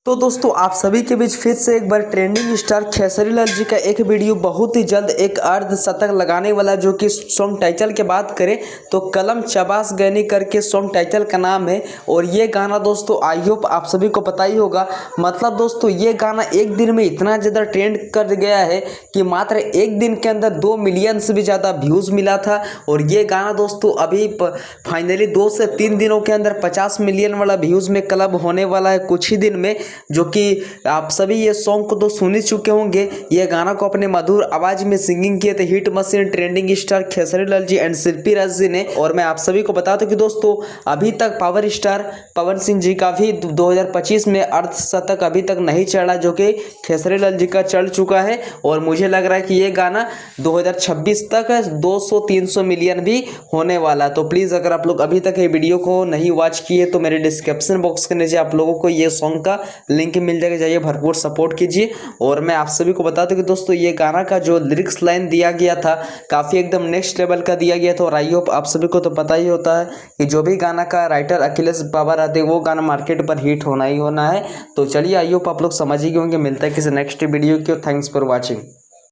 तो दोस्तों आप सभी के बीच फिर से एक बार ट्रेंडिंग स्टार खेसारी लाल जी का एक वीडियो बहुत ही जल्द एक अर्धशतक लगाने वाला, जो कि सॉन्ग टाइटल के बात करें तो कलम चबास गैनी करके सॉन्ग टाइटल का नाम है। और ये गाना दोस्तों आई होप आप सभी को पता ही होगा। मतलब दोस्तों ये गाना एक दिन में इतना ज़्यादा ट्रेंड कर गया है कि मात्र एक दिन के अंदर 2 मिलियन से भी ज़्यादा व्यूज़ मिला था। और ये गाना दोस्तों अभी फाइनली 2 से 3 दिनों के अंदर 50 मिलियन वाला व्यूज़ में क्लब होने वाला है कुछ ही दिन में, जो कि आप सभी ये सॉन्ग को तो सुन ही चुके होंगे। ये गाना को अपने मधुर आवाज में सिंगिंग किए थे hit machine trending star Khesari Lal ji and Shilpi Raj ji ने। और मैं आप सभी को बता दूं कि दोस्तों अभी तक पावर स्टार पवन सिंह जी का भी 2025 में अर्धशतक अभी तक नहीं चढ़ा, जो कि खेसारी लाल जी का चढ़ चुका है। और मुझे लग रहा है कि ये गाना 2026 तक 200-300 मिलियन भी होने वाला। तो प्लीज़ अगर आप लोग अभी तक ये वीडियो को नहीं वॉच किए तो मेरे डिस्क्रिप्शन बॉक्स के नीचे आप लोगों को ये सॉन्ग का लिंक मिल जाएगा, जाइए भरपूर सपोर्ट कीजिए। और मैं आप सभी को बता दूं कि दोस्तों ये गाना का जो लिरिक्स लाइन दिया गया था काफ़ी एकदम नेक्स्ट लेवल का दिया गया था। और आई होप आप सभी को तो पता ही होता है कि जो भी गाना का राइटर अखिलेश बाबा रहते हैं वो गाना मार्केट पर हिट होना ही होना है। तो चलिए आई होप आप लोग समझ ही गए होंगे। मिलता है किसी नेक्स्ट वीडियो की। Thanks for watching.